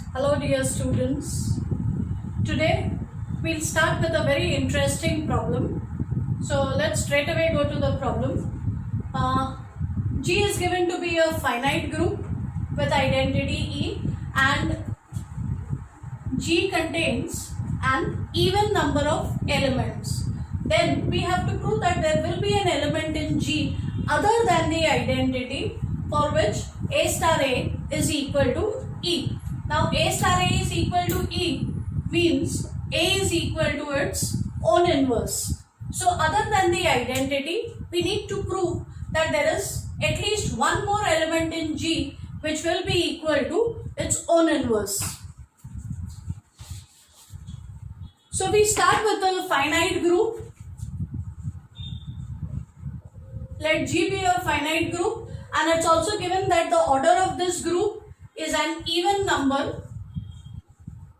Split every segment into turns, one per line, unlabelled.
Hello dear students. Today we'll start with a very interesting problem. So let's straight away go to the problem. G is given to be a finite group with identity E and G contains an even number of elements. Then we have to prove that there will be an element in G other than the identity for which A star A is equal to E. Now A star A is equal to E means A is equal to its own inverse. So other than the identity, we need to prove that there is at least one more element in G which will be equal to its own inverse. So we start with a finite group. Let G be a finite group, and it's also given that the order of this group is an even number.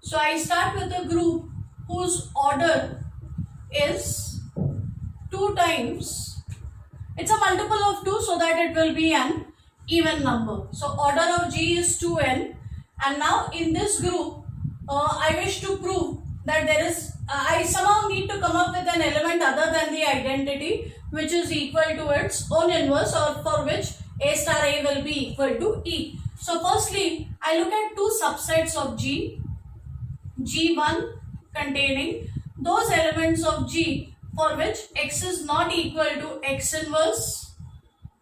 So I start with a group whose order is 2 times, it's a multiple of 2 so that it will be an even number. So order of G is 2n, and now in this group I wish to prove that there is, I somehow need to come up with an element other than the identity which is equal to its own inverse, or for which A star A will be equal to E. So firstly, I look at 2 subsets of G, G1 containing those elements of G for which X is not equal to X inverse,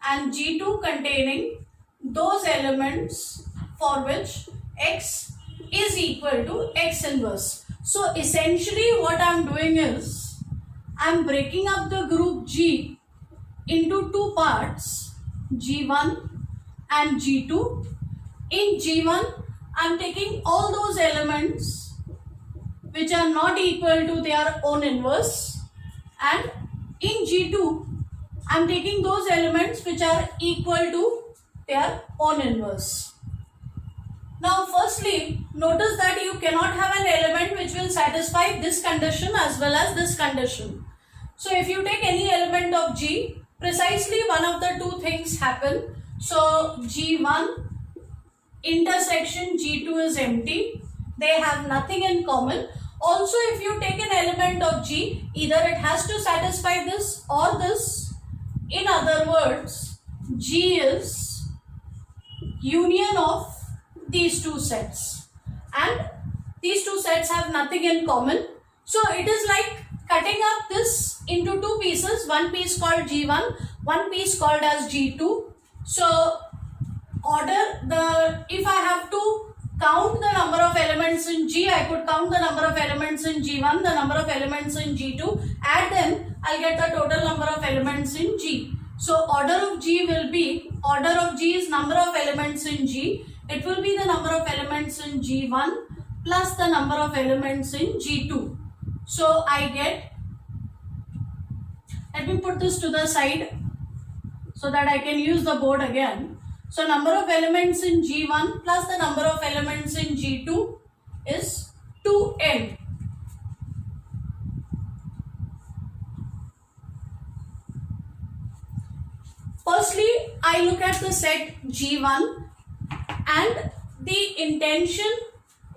and G2 containing those elements for which X is equal to X inverse. So essentially what I am doing is, I am breaking up the group G into 2 parts, G1 and G2. In G1, I am taking all those elements which are not equal to their own inverse, and in G2, I am taking those elements which are equal to their own inverse. Now firstly, notice that you cannot have an element which will satisfy this condition as well as this condition. So if you take any element of G, precisely one of the 2 things happen. So G1 intersection G2 is empty. They have nothing in common. Also, if you take an element of G, either it has to satisfy this or this. In other words, G is union of these 2 sets, and these 2 sets have nothing in common. So it is like cutting up this into 2 pieces, one piece called G1, one piece called as G2. So if I have to count the number of elements in G, I could count the number of elements in G1, the number of elements in G2, add them, I'll get the total number of elements in G. So order of G will be, order of G is number of elements in G, it will be the number of elements in G1 plus the number of elements in G2. So I get, let me put this to the side so that I can use the board again. So number of elements in G1 plus the number of elements in G2 is 2n. Firstly, I look at the set G1, and the intention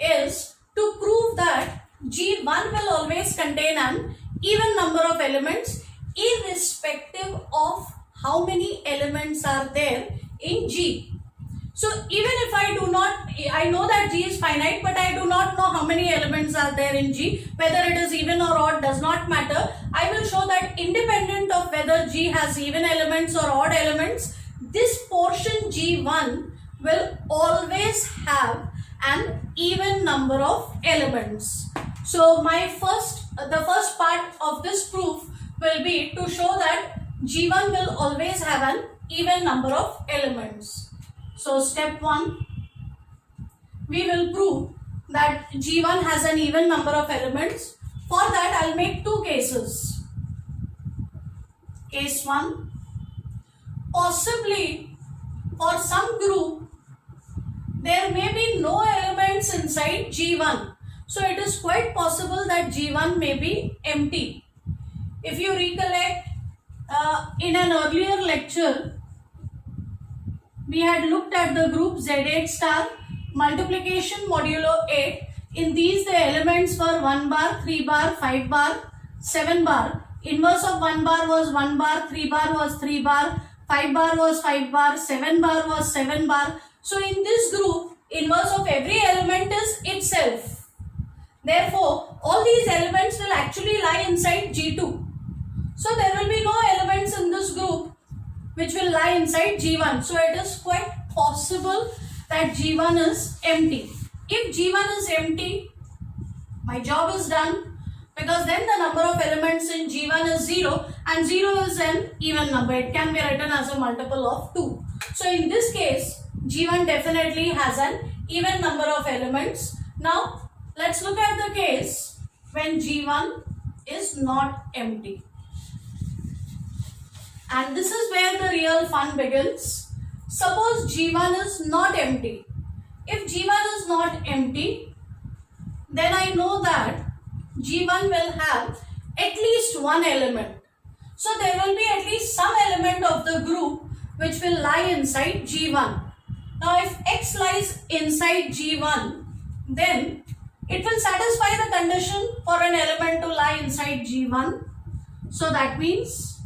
is to prove that G1 will always contain an even number of elements irrespective of how many elements are there in G. So even if I know that G is finite, but I do not know how many elements are there in G, whether it is even or odd does not matter. I will show that independent of whether G has even elements or odd elements, this portion G1 will always have an even number of elements. So the first part of this proof will be to show that G1 will always have an even number of elements. So step 1, we will prove that G1 has an even number of elements. For that, I'll make 2 cases. Case 1, possibly for some group, there may be no elements inside G1. So it is quite possible that G1 may be empty. If you recollect, in an earlier lecture, we had looked at the group Z8 star multiplication modulo 8. In these the elements were 1 bar, 3 bar, 5 bar, 7 bar. Inverse of 1 bar was 1 bar, 3 bar was 3 bar, 5 bar was 5 bar, 7 bar was 7 bar. So in this group, inverse of every element is itself. Therefore, all these elements will actually lie inside G2. So there will be no elements in this group which will lie inside G1. So it is quite possible that G1 is empty. If G1 is empty, my job is done, because then the number of elements in G1 is 0 and 0 is an even number. It can be written as a multiple of 2. So in this case, G1 definitely has an even number of elements. Now let's look at the case when G1 is not empty. And this is where the real fun begins. Suppose G1 is not empty. If G1 is not empty, then I know that G1 will have at least one element. So there will be at least some element of the group which will lie inside G1. Now if X lies inside G1, then it will satisfy the condition for an element to lie inside G1. So that means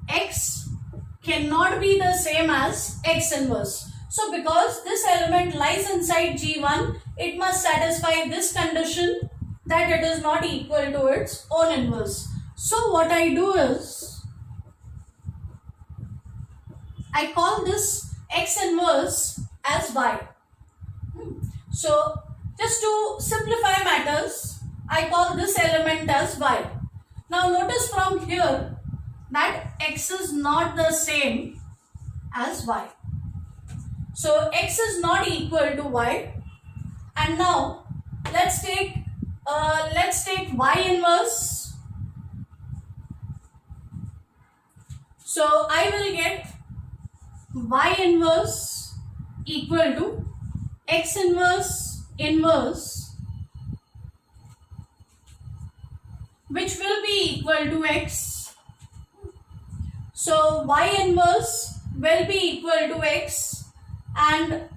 X cannot be the same as X inverse. So because this element lies inside G1, it must satisfy this condition that it is not equal to its own inverse. So what I do is, I call this X inverse as Y. So just to simplify matters, I call this element as Y. Now notice from here that X is not the same as Y. So X is not equal to Y. And now let's take Y inverse. So I will get Y inverse equal to X inverse inverse, which will be equal to X. So Y inverse will be equal to X, and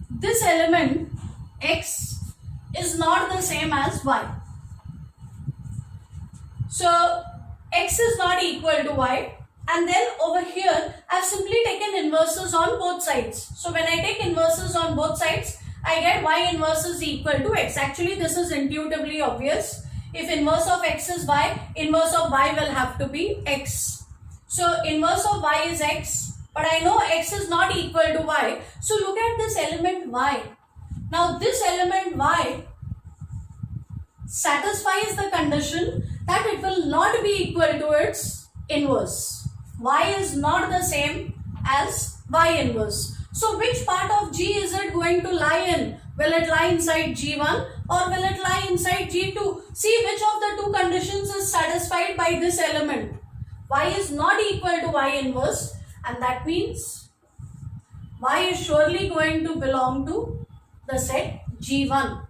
this element X is not the same as Y. So X is not equal to Y, and then over here I have simply taken inverses on both sides. So when I take inverses on both sides, I get Y inverse is equal to X. Actually this is intuitively obvious. If inverse of X is Y, inverse of Y will have to be X. So inverse of Y is X, but I know X is not equal to Y. So look at this element Y. Now this element Y satisfies the condition that it will not be equal to its inverse. Y is not the same as Y inverse. So which part of G is it going to lie in? Will it lie inside G1 or will it lie inside G2? See which of the two conditions is satisfied by this element. Y is not equal to Y inverse, and that means Y is surely going to belong to the set G1.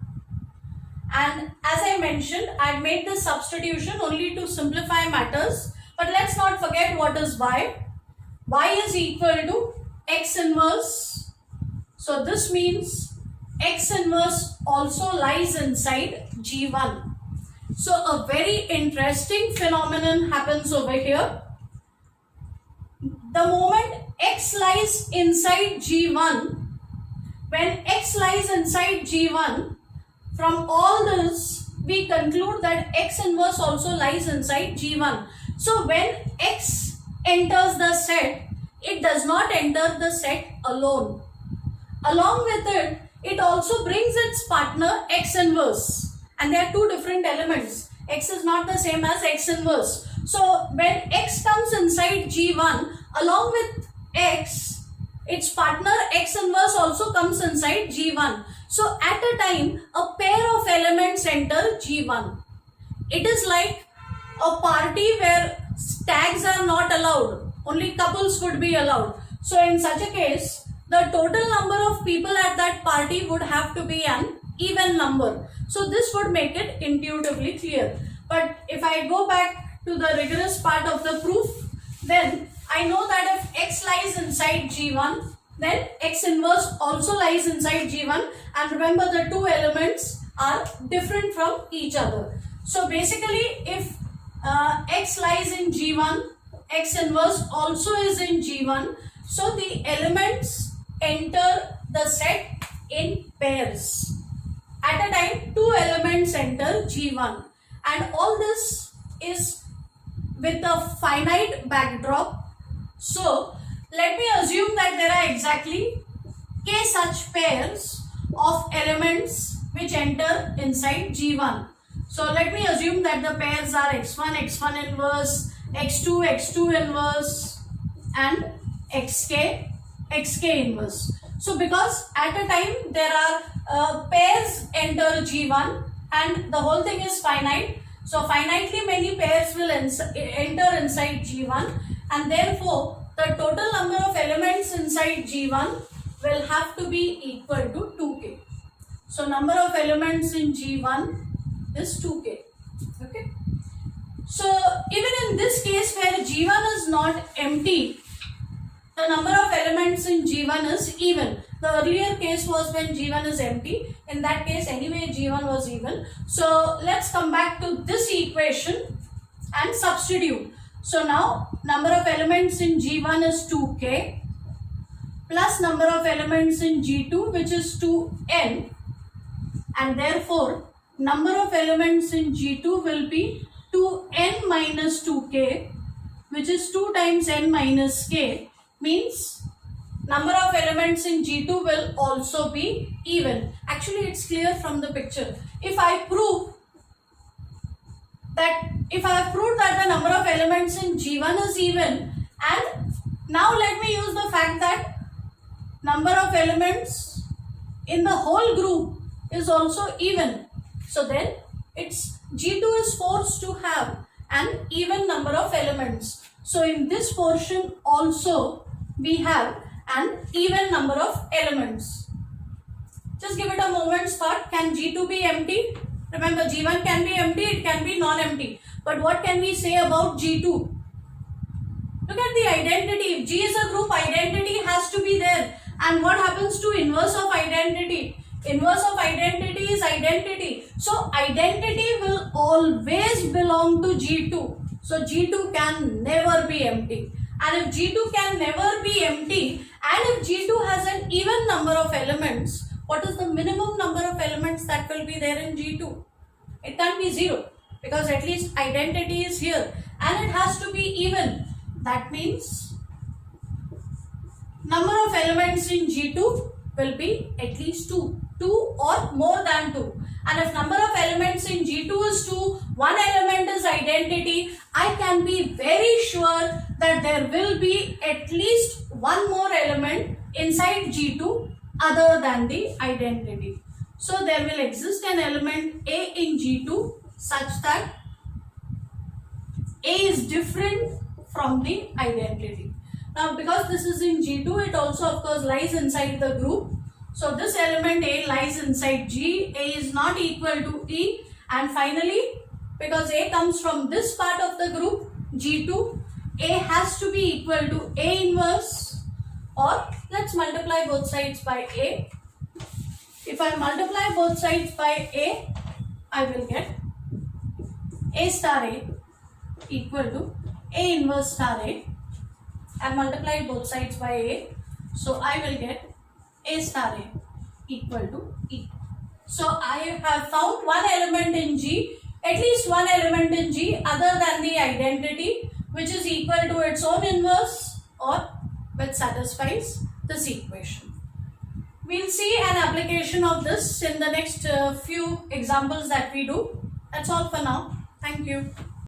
And as I mentioned, I had made this substitution only to simplify matters. But let's not forget what is Y. Y is equal to X inverse. So this means X inverse also lies inside G1. So a very interesting phenomenon happens over here. The moment X lies inside G1, when X lies inside G1, from all this we conclude that X inverse also lies inside G1. So when X enters the set, it does not enter the set alone. Along with it, it also brings its partner X inverse. And there are two different elements. X is not the same as X inverse. So when X comes inside G1, along with X, its partner X inverse also comes inside G1. So at a time, a pair of elements enter G1. It is like a party where stags are not allowed. Only couples could be allowed. So in such a case, the total number of people at that party would have to be an even number. So this would make it intuitively clear. But if I go back to the rigorous part of the proof, then I know that if X lies inside G1, then X inverse also lies inside G1, and remember the two elements are different from each other. So basically if X lies in G1, X inverse also is in G1, so the elements enter the set in pairs. At a time, two elements enter G1, and all this is with a finite backdrop. So let me assume that there are exactly k such pairs of elements which enter inside G1. So let me assume that the pairs are x1, x1 inverse, x2, x2 inverse, and xk, xk inverse. So because at a time there are pairs enter G1 and the whole thing is finite. So finitely many pairs will enter inside G1, and therefore the total number of elements inside G1 will have to be equal to 2k. So number of elements in G1 is 2k. Okay. So even in this case where G1 is not empty, the number of elements in G1 is even. The earlier case was when G1 is empty. In that case anyway G1 was even. So let's come back to this equation and substitute. So now number of elements in G1 is 2k plus number of elements in G2 which is 2n, and therefore number of elements in G2 will be 2n minus 2k, which is 2 times n minus k, means number of elements in G2 will also be even. Actually it's clear from the picture. If I have proved that the number of elements in G1 is even, and now let me use the fact that number of elements in the whole group is also even. So then it's G2 is forced to have an even number of elements. So in this portion also we have an even number of elements. Just give it a moment's thought. Can G2 be empty? Remember, G1 can be empty, it can be non-empty. But what can we say about G2? Look at the identity. If G is a group, identity has to be there. And what happens to inverse of identity? Inverse of identity is identity. So identity will always belong to G2. So G2 can never be empty. And if G2 can never be empty, and if G2 has an even number of elements, what is the minimum number of elements that will be there in G2? It can't be 0, because at least identity is here and it has to be even. That means number of elements in G2 will be at least 2 or more than 2. And if number of elements in G2 is 2, one element is identity, I can be very sure that there will be at least one more element inside G2 other than the identity. So there will exist an element A in G2 such that A is different from the identity. Now because this is in G2, it also of course lies inside the group. So this element A lies inside G, A is not equal to E, and finally because A comes from this part of the group G2, A has to be equal to A inverse, or let's multiply both sides by A. If I multiply both sides by A, I will get A star A equal to A inverse star A, and multiply both sides by A, so I will get A star A equal to E. So I have found one element in G, at least one element in G other than the identity, which is equal to its own inverse or which satisfies this equation. We'll see an application of this in the next few examples that we do. That's all for now. Thank you.